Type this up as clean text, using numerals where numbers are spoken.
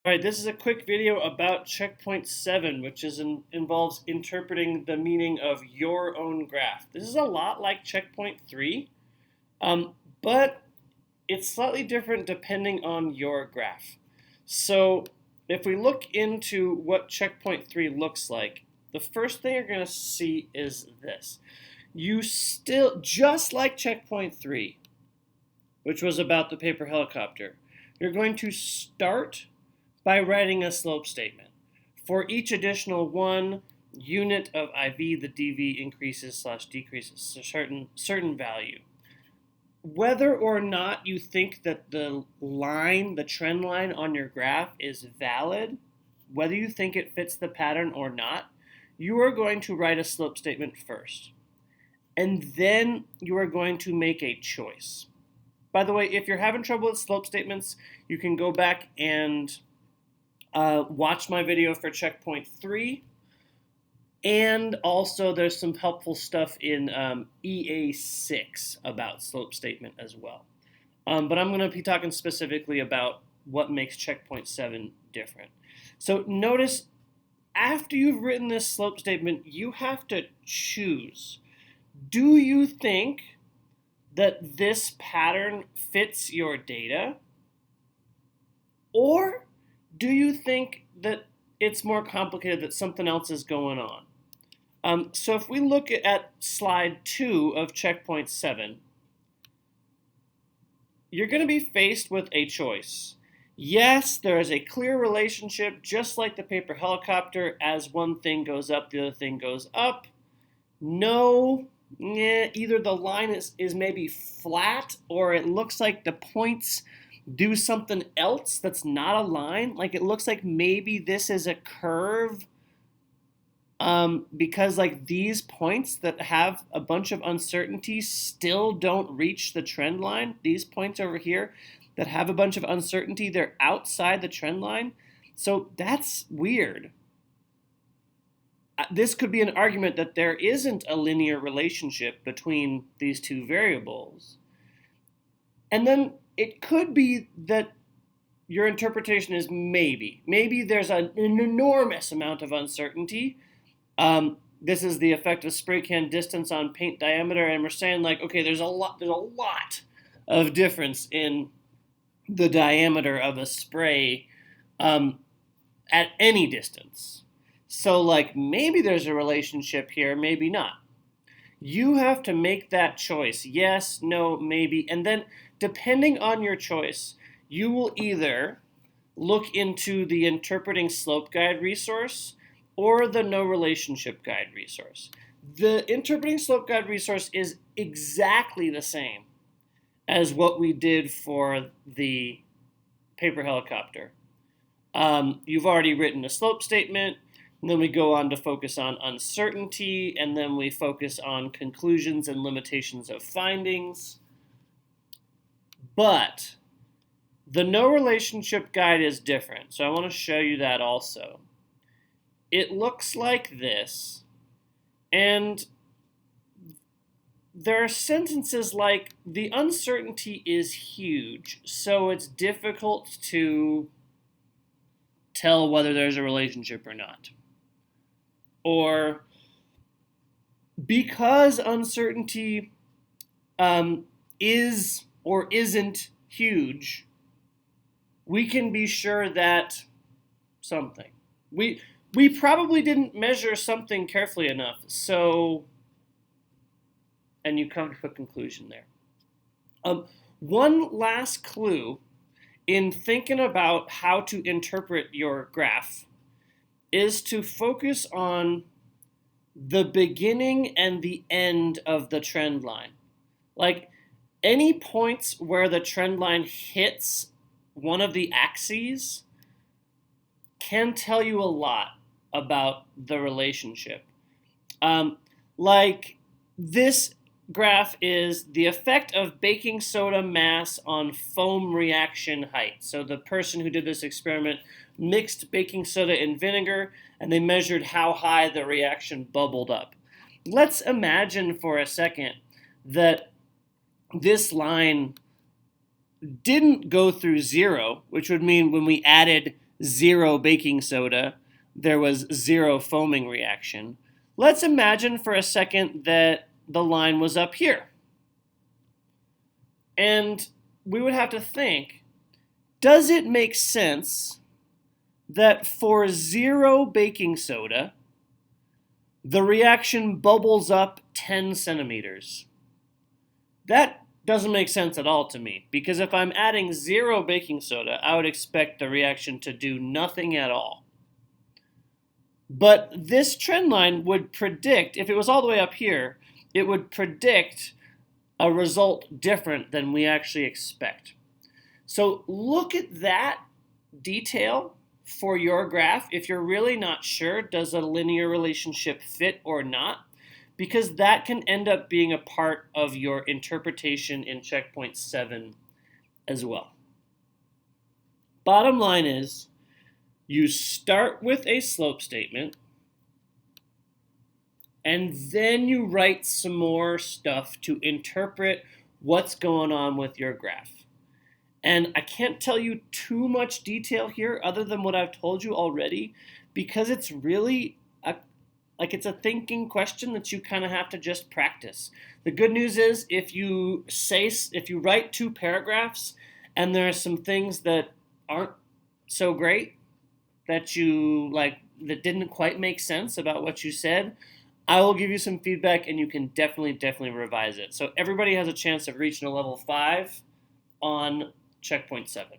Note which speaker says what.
Speaker 1: All right, this is a quick video about checkpoint 7, which involves interpreting the meaning of your own graph. This is a lot like checkpoint 3, but it's slightly different depending on your graph. So if we look into what checkpoint 3 looks like, the first thing you're going to see is this. You still, just like checkpoint 3, which was about the paper helicopter, you're going to start by writing a slope statement. For each additional 1 unit of IV, the dV increases/decreases a certain value. Whether or not you think that the trend line on your graph is valid, whether you think it fits the pattern or not, you are going to write a slope statement first. And then you are going to make a choice. By the way, if you're having trouble with slope statements, you can go back and watch my video for checkpoint 3. And also there's some helpful stuff in EA6 about slope statement as well. But I'm going to be talking specifically about what makes checkpoint 7 different. So notice, after you've written this slope statement, you have to choose. Do you think that this pattern fits your data? Or do you think that it's more complicated, that something else is going on? So if we look at slide 2 of checkpoint 7, you're going to be faced with a choice. Yes, there is a clear relationship, just like the paper helicopter. As one thing goes up, the other thing goes up. No, either the line is maybe flat, or it looks like the points do something else that's not a line. Like it looks like maybe this is a curve, because like these points that have a bunch of uncertainty still don't reach the trend line. These points over here that have a bunch of uncertainty, they're outside the trend line. So that's weird. This could be an argument that there isn't a linear relationship between these two variables. And then it could be that your interpretation is maybe. Maybe there's an enormous amount of uncertainty. This is the effect of spray can distance on paint diameter, and we're saying like, okay, there's a lot of difference in the diameter of a spray at any distance. So like maybe there's a relationship here, maybe not. You have to make that choice. Yes, no, maybe. And then depending on your choice, you will either look into the Interpreting Slope Guide resource or the No Relationship Guide resource. The Interpreting Slope Guide resource is exactly the same as what we did for the paper helicopter. You've already written a slope statement, and then we go on to focus on uncertainty, and then we focus on conclusions and limitations of findings. But the No Relationship Guide is different, so I want to show you that also. It looks like this, and there are sentences like, the uncertainty is huge, so it's difficult to tell whether there's a relationship or not. Or, because uncertainty is or isn't huge, we can be sure that something. We probably didn't measure something carefully enough, so, and you come to a conclusion there. One last clue in thinking about how to interpret your graph is to focus on the beginning and the end of the trend line. Like any points where the trend line hits one of the axes can tell you a lot about the relationship. Like this graph is the effect of baking soda mass on foam reaction height. So the person who did this experiment mixed baking soda and vinegar, and they measured how high the reaction bubbled up. Let's imagine for a second that this line didn't go through 0, which would mean when we added 0 baking soda, there was 0 foaming reaction. Let's imagine for a second that the line was up here. And we would have to think, does it make sense that for 0 baking soda, the reaction bubbles up 10 centimeters? That doesn't make sense at all to me, because if I'm adding 0 baking soda, I would expect the reaction to do nothing at all. But this trend line would predict, if it was all the way up here, it would predict a result different than we actually expect. So look at that detail for your graph if you're really not sure, does a linear relationship fit or not? Because that can end up being a part of your interpretation in checkpoint 7 as well. Bottom line is, you start with a slope statement, and then you write some more stuff to interpret what's going on with your graph. And I can't tell you too much detail here other than what I've told you already, because it's really it's a thinking question that you kind of have to just practice. The good news is if you write 2 paragraphs and there are some things that aren't so great that that didn't quite make sense about what you said, I will give you some feedback and you can definitely revise it. So everybody has a chance of reaching a level 5 on checkpoint 7.